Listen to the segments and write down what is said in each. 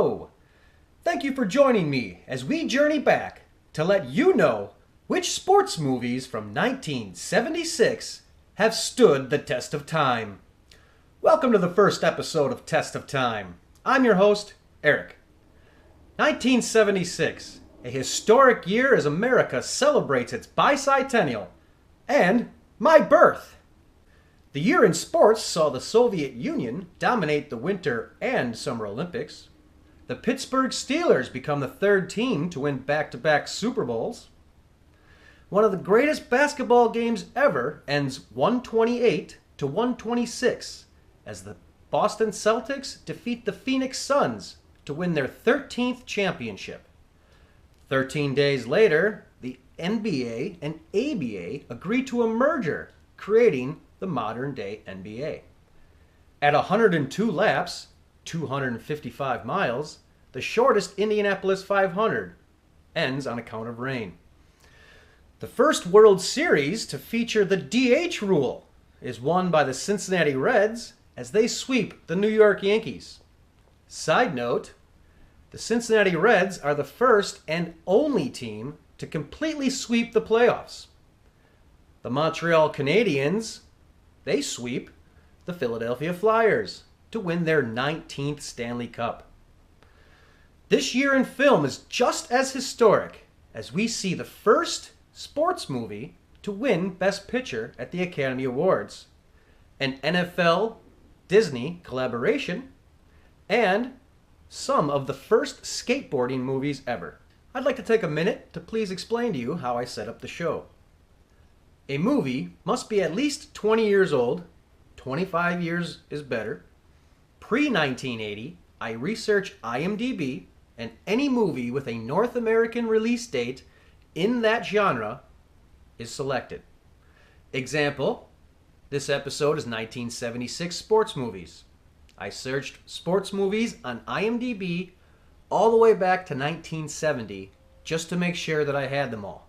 Hello! Thank you for joining me as we journey back to let you know which sports movies from 1976 have stood the test of time. Welcome to the first episode of Test of Time. I'm your host, Eric. 1976, a historic year as America celebrates its bicentennial, and my birth. The year in sports saw the Soviet Union dominate the Winter and Summer Olympics. The Pittsburgh Steelers become the third team to win back-to-back Super Bowls. One of the greatest basketball games ever ends 128-126 as the Boston Celtics defeat the Phoenix Suns to win their 13th championship. 13 days later, the NBA and ABA agree to a merger, creating the modern-day NBA. At 102 laps, 255 miles, the shortest Indianapolis 500 ends on account of rain. The first World Series to feature the DH rule is won by the Cincinnati Reds as they sweep the New York Yankees. Side note, the Cincinnati Reds are the first and only team to completely sweep the playoffs. The Montreal Canadiens, they sweep the Philadelphia Flyers to win their 19th Stanley Cup. This year in film is just as historic as we see the first sports movie to win Best Picture at the Academy Awards, an NFL-Disney collaboration, and some of the first skateboarding movies ever. I'd like to take a minute to please explain to you how I set up the show. A movie must be at least 20 years old, 25 years is better. Pre-1980, I research IMDb, and any movie with a North American release date in that genre is selected. Example, this episode is 1976 sports movies. I searched sports movies on IMDb all the way back to 1970 just to make sure that I had them all.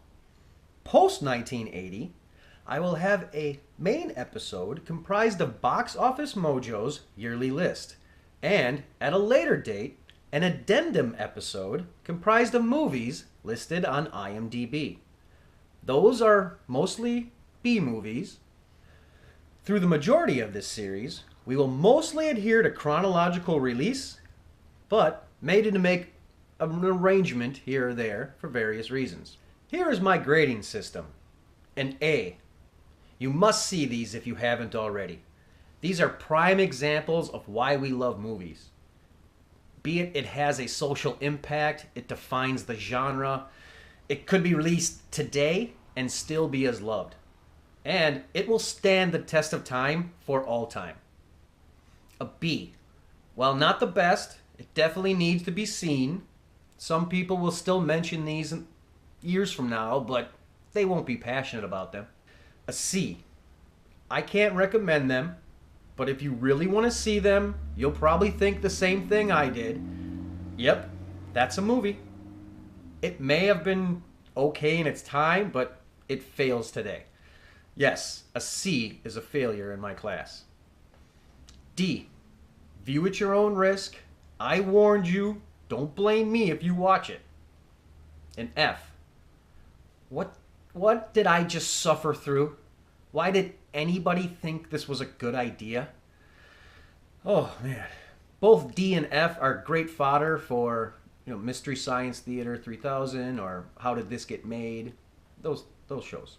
Post-1980, I will have a main episode comprised of Box Office Mojo's yearly list, and at a later date, an addendum episode comprised of movies listed on IMDb. Those are mostly B movies. Through the majority of this series, we will mostly adhere to chronological release, but may need to make an arrangement here or there for various reasons. Here is my grading system. An A. You must see these if you haven't already. These are prime examples of why we love movies. Be it has a social impact, it defines the genre, it could be released today and still be as loved. And it will stand the test of time for all time. A B. While not the best, it definitely needs to be seen. Some people will still mention these years from now, but they won't be passionate about them. A C. I can't recommend them, but if you really want to see them, you'll probably think the same thing I did. Yep, that's a movie. It may have been okay in its time, but it fails today. Yes, a C is a failure in my class. D. View at your own risk. I warned you. Don't blame me if you watch it. An F. What did I just suffer through? Why did anybody think this was a good idea? Oh, man. Both D and F are great fodder for, Mystery Science Theater 3000 or How Did This Get Made? Those shows.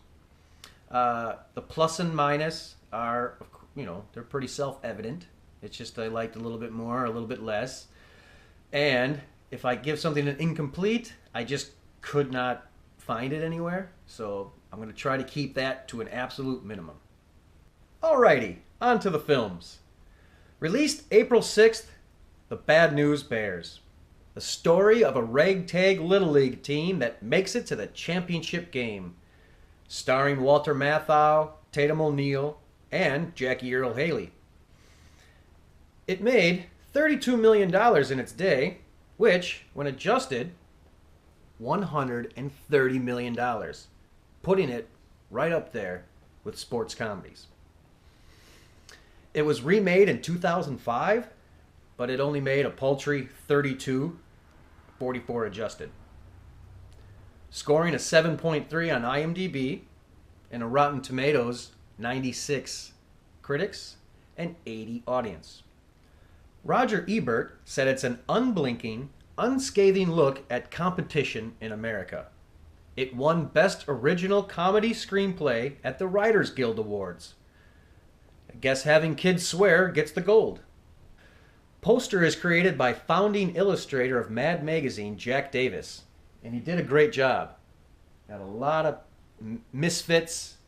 The plus and minus are, they're pretty self-evident. It's just I liked a little bit more, a little bit less. And if I give something an incomplete, I just could not find it anywhere. So I'm going to try to keep that to an absolute minimum. Alrighty, on to the films. Released April 6th, The Bad News Bears. The story of a ragtag Little League team that makes it to the championship game. Starring Walter Matthau, Tatum O'Neal, and Jackie Earle Haley. It made $32 million in its day, which, when adjusted, $130 million, putting it right up there with sports comedies. It was remade in 2005, but it only made a paltry 32.44 adjusted. Scoring a 7.3 on IMDb and a Rotten Tomatoes 96 critics and 80 audience. Roger Ebert said it's an unblinking, unscathing look at competition in America. It won Best Original Comedy Screenplay at the Writers Guild Awards. I guess having kids swear gets the gold. Poster is created by founding illustrator of Mad Magazine, Jack Davis, and he did a great job. Got a lot of misfits.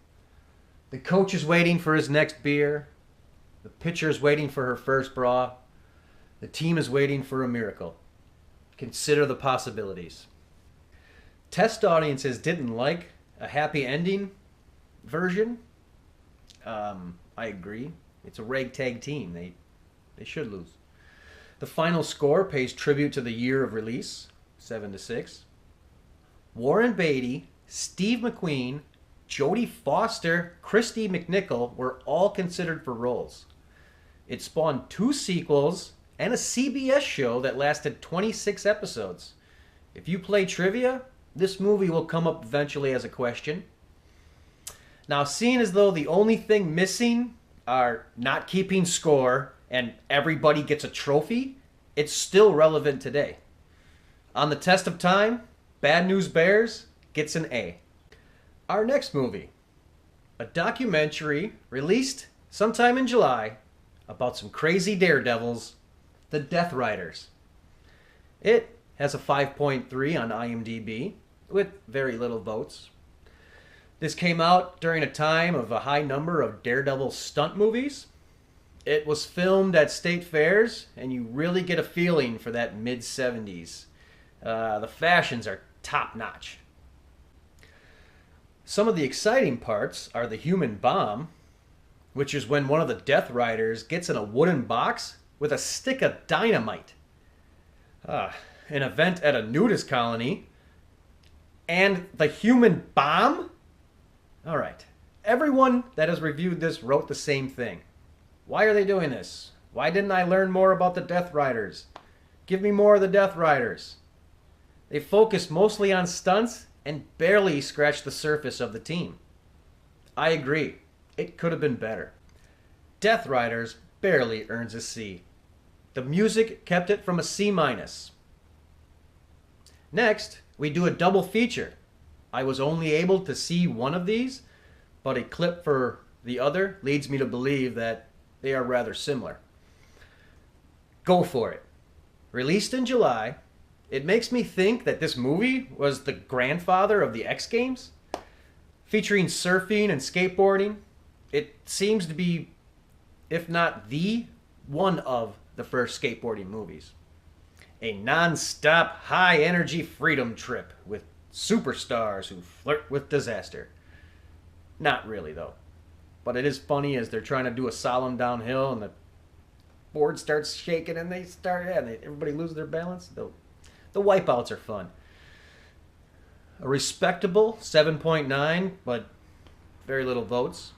The coach is waiting for his next beer. The pitcher is waiting for her first bra. The team is waiting for a miracle. Consider the possibilities. Test audiences didn't like a happy ending version. I agree. It's a ragtag team. They should lose. The final score pays tribute to the year of release, 7-6. Warren Beatty, Steve McQueen, Jodie Foster, Christy McNichol were all considered for roles. It spawned 2 sequels and a CBS show that lasted 26 episodes. If you play trivia, this movie will come up eventually as a question. Now, seeing as though the only thing missing are not keeping score and everybody gets a trophy, it's still relevant today. On the test of time, Bad News Bears gets an A. Our next movie, a documentary released sometime in July about some crazy daredevils, the Death Riders. It has a 5.3 on IMDb with very little votes. This came out during a time of a high number of daredevil stunt movies. It was filmed at state fairs, and you really get a feeling for that mid-70s. The fashions are top-notch. Some of the exciting parts are the human bomb, which is when one of the Death Riders gets in a wooden box with a stick of dynamite. An event at a nudist colony. And the human bomb? All right. Everyone that has reviewed this wrote the same thing. Why are they doing this? Why didn't I learn more about the Death Riders? Give me more of the Death Riders. They focused mostly on stunts and barely scratched the surface of the team. I agree. It could have been better. Death Riders barely earns a C. The music kept it from a C-. Next, we do a double feature. I was only able to see one of these, but a clip for the other leads me to believe that they are rather similar. Go for it. Released in July, it makes me think that this movie was the grandfather of the X Games. Featuring surfing and skateboarding, it seems to be, if not the, one of the first skateboarding movies. A non-stop, high-energy freedom trip with superstars who flirt with disaster. Not really, though. But it is funny as they're trying to do a solemn downhill and the board starts shaking and everybody loses their balance. The wipeouts are fun. A respectable 7.9, but very little votes.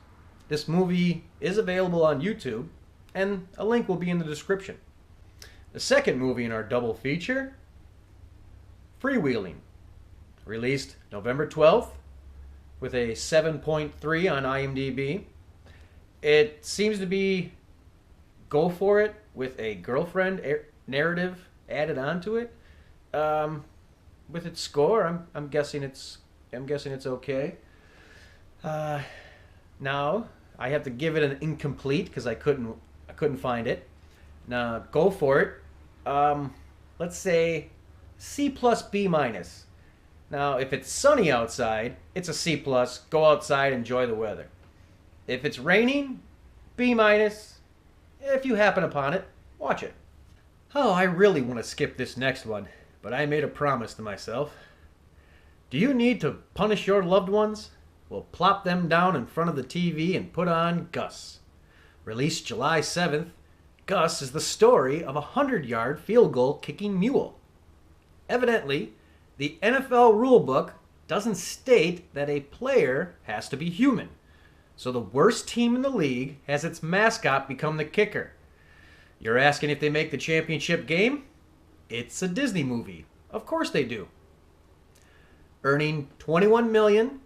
This movie is available on YouTube, and a link will be in the description. The second movie in our double feature, Freewheeling, released November 12th with a 7.3 on IMDb. It seems to be go for it with a girlfriend narrative added onto it. With its score, I'm guessing it's okay. Now I have to give it an incomplete because I couldn't find it. Now go for it. Let's say C plus B minus. Now if it's sunny outside, it's a C plus. Go outside, enjoy the weather. If it's raining, B minus. If you happen upon it, watch it. Oh, I really want to skip this next one, but I made a promise to myself. Do you need to punish your loved ones? Well, plop them down in front of the TV and put on Gus. Released July 7th, Gus is the story of a 100-yard field goal kicking mule. Evidently, the NFL rulebook doesn't state that a player has to be human, so the worst team in the league has its mascot become the kicker. You're asking if they make the championship game? It's a Disney movie. Of course they do. Earning $21 million,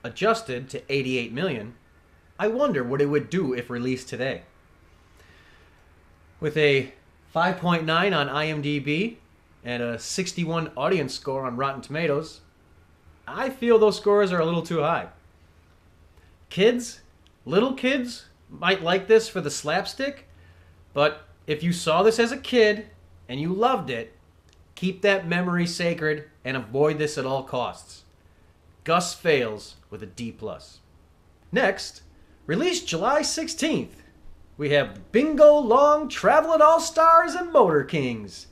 adjusted to $88 million, I wonder what it would do if released today. With a 5.9 on IMDb and a 61 audience score on Rotten Tomatoes, I feel those scores are a little too high. Kids, little kids, might like this for the slapstick, but if you saw this as a kid and you loved it, keep that memory sacred and avoid this at all costs. Gus fails with a D+. Next, released July 16th, we have Bingo Long Travelin' All-Stars and Motor Kings,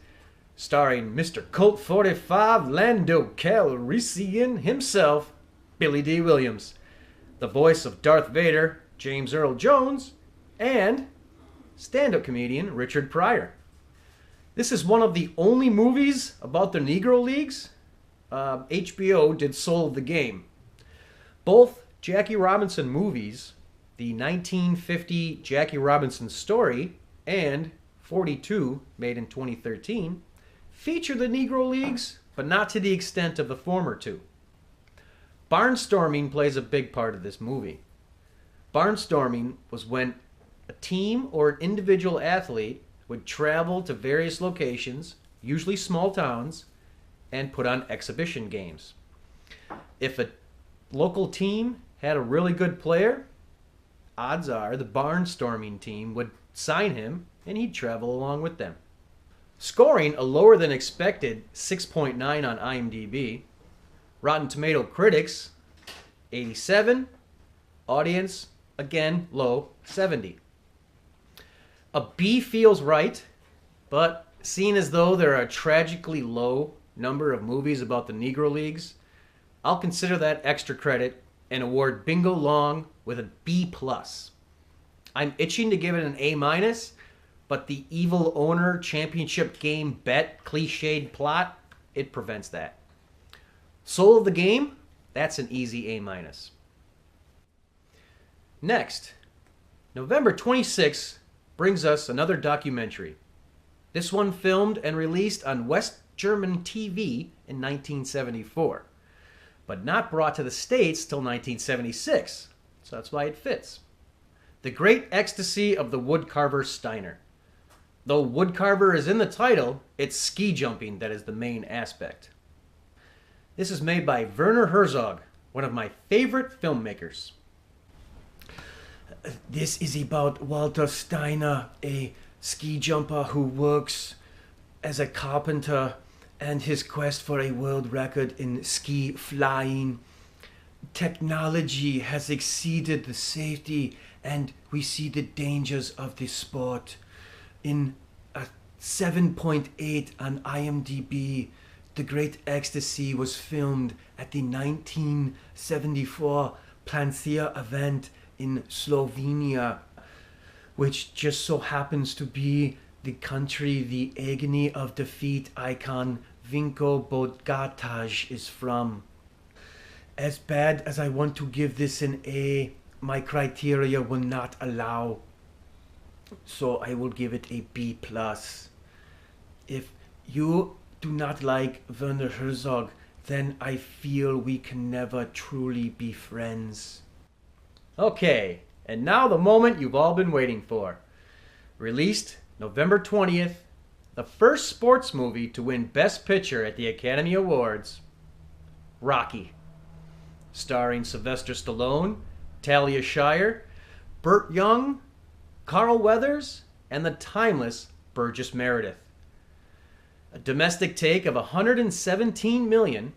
starring Mr. Colt 45 Lando Calrissian himself, Billy D. Williams, the voice of Darth Vader, James Earl Jones, and stand-up comedian Richard Pryor. This is one of the only movies about the Negro Leagues. HBO did Soul of the Game. Both Jackie Robinson movies, the 1950 Jackie Robinson Story and 42, made in 2013, feature the Negro Leagues, but not to the extent of the former two. Barnstorming plays a big part of this movie. Barnstorming was when a team or an individual athlete would travel to various locations, usually small towns, and put on exhibition games. If a local team had a really good player, odds are the Barnstorming team would sign him and he'd travel along with them. Scoring a lower than expected 6.9 on IMDb, Rotten Tomato critics 87, audience again low 70. A B feels right, but seeing as though there are a tragically low number of movies about the Negro Leagues, I'll consider that extra credit and award Bingo Long with a B+. I'm itching to give it an A-, but the evil owner championship game bet cliched plot, it prevents that. Soul of the Game, that's an easy A-. Next, November 26th brings us another documentary. This one filmed and released on West German TV in 1974, but not brought to the States till 1976, so that's why it fits. The Great Ecstasy of the Woodcarver Steiner. Though Woodcarver is in the title, it's ski jumping that is the main aspect. This is made by Werner Herzog, one of my favorite filmmakers. This is about Walter Steiner, a ski jumper who works as a carpenter, and his quest for a world record in ski flying. Technology has exceeded the safety, and we see the dangers of this sport. In a 7.8 on IMDb, The Great Ecstasy was filmed at the 1974 Plancia event in Slovenia, which just so happens to be the country the agony of defeat icon Vinko Bogataj is from. As bad as I want to give this an A, my criteria will not allow, so I will give it a B+. If you do not like Werner Herzog, then I feel we can never truly be friends. Okay, and now the moment you've all been waiting for. Released November 20th, the first sports movie to win Best Picture at the Academy Awards, Rocky. Starring Sylvester Stallone, Talia Shire, Burt Young, Carl Weathers, and the timeless Burgess Meredith. A domestic take of $117 million,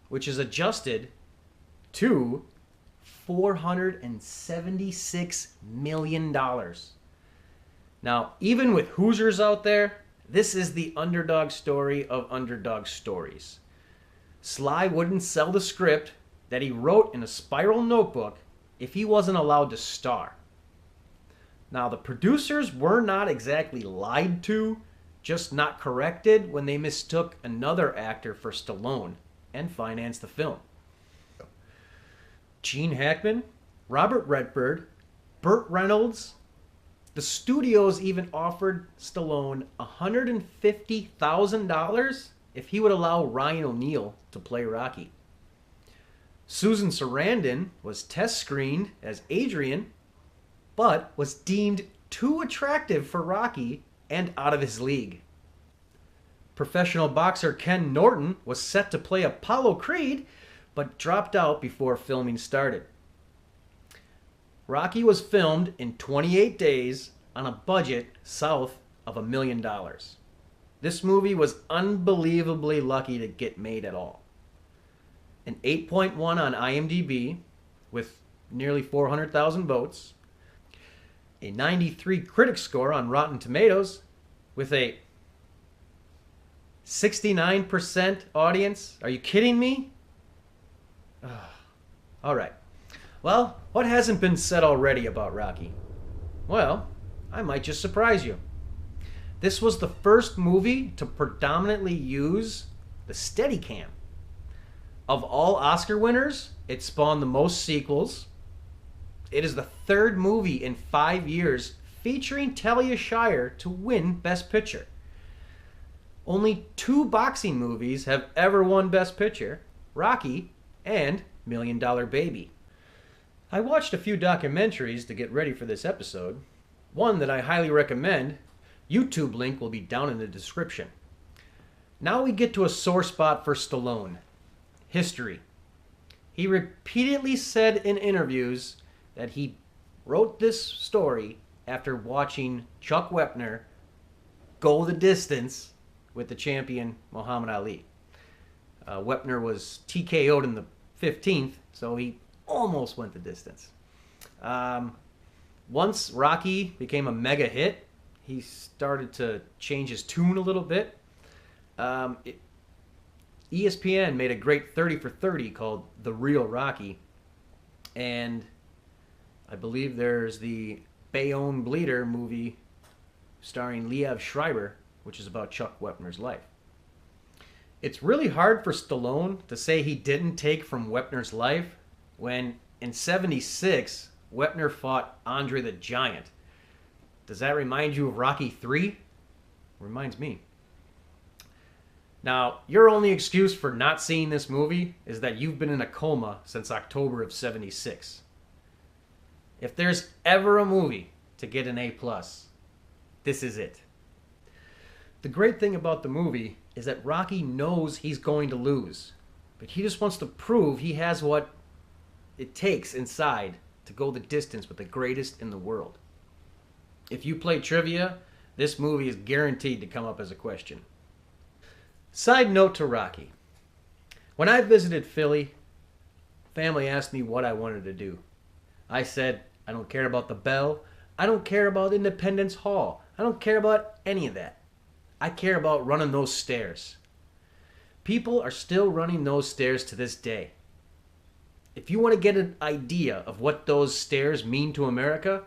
which is adjusted to $476 million. Now, even with Hoosiers out there, this is the underdog story of underdog stories. Sly wouldn't sell the script that he wrote in a spiral notebook if he wasn't allowed to star. Now, the producers were not exactly lied to, just not corrected when they mistook another actor for Stallone and financed the film. Gene Hackman, Robert Redford, Burt Reynolds, The studios even offered Stallone $150,000 if he would allow Ryan O'Neal to play Rocky. Susan Sarandon was test screened as Adrian, but was deemed too attractive for Rocky and out of his league. Professional boxer Ken Norton was set to play Apollo Creed, but dropped out before filming started. Rocky was filmed in 28 days on a budget south of $1 million. This movie was unbelievably lucky to get made at all. An 8.1 on IMDb with nearly 400,000 votes. A 93 critic score on Rotten Tomatoes with a 69% audience. Are you kidding me? All right. Well, what hasn't been said already about Rocky? Well, I might just surprise you. This was the first movie to predominantly use the Steadicam. Of all Oscar winners, it spawned the most sequels. It is the third movie in 5 years featuring Talia Shire to win Best Picture. Only 2 boxing movies have ever won Best Picture, Rocky and $1 Million Baby. I watched a few documentaries to get ready for this episode. One that I highly recommend, YouTube link will be down in the description. Now we get to a sore spot for Stallone. History. He repeatedly said in interviews that he wrote this story after watching Chuck Wepner go the distance with the champion Muhammad Ali. Wepner was TKO'd in the 15th, so he almost went the distance. Once Rocky became a mega hit, he started to change his tune a little bit. ESPN made a great 30 for 30 called The Real Rocky. And I believe there's the Bayonne Bleeder movie starring Liev Schreiber, which is about Chuck Wepner's life. It's really hard for Stallone to say he didn't take from Wepner's life when in 76, Wepner fought Andre the Giant. Does that remind you of Rocky 3? Reminds me. Now, your only excuse for not seeing this movie is that you've been in a coma since October of 76. If there's ever a movie to get an A+, this is it. The great thing about the movie is that Rocky knows he's going to lose, but he just wants to prove he has what it takes inside to go the distance with the greatest in the world. If you play trivia, this movie is guaranteed to come up as a question. Side note to Rocky. When I visited Philly, family asked me what I wanted to do. I said, I don't care about the bell. I don't care about Independence Hall. I don't care about any of that. I care about running those stairs. People are still running those stairs to this day. If you want to get an idea of what those stairs mean to America,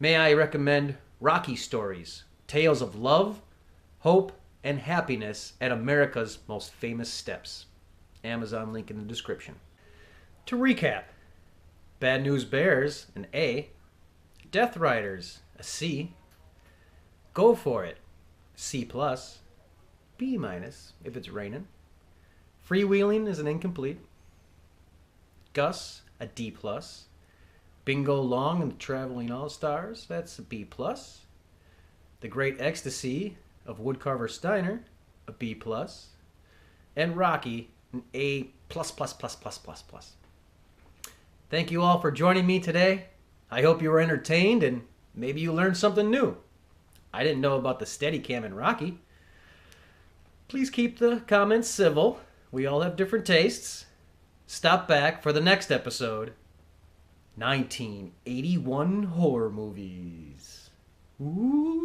may I recommend Rocky Stories, Tales of Love, Hope, and Happiness at America's Most Famous Steps. Amazon link in the description. To recap, Bad News Bears, an A, Death Riders, a C, Go For It, C+, B- if it's raining, Freewheeling is an incomplete, Gus, a D+, Bingo Long and the Traveling All-Stars, that's a B+, The Great Ecstasy of Woodcarver Steiner, a B+, and Rocky, an A++++++. Thank you all for joining me today. I hope you were entertained and maybe you learned something new. I didn't know about the Steadicam in Rocky. Please keep the comments civil. We all have different tastes. Stop back for the next episode. 1981 horror movies. Ooh.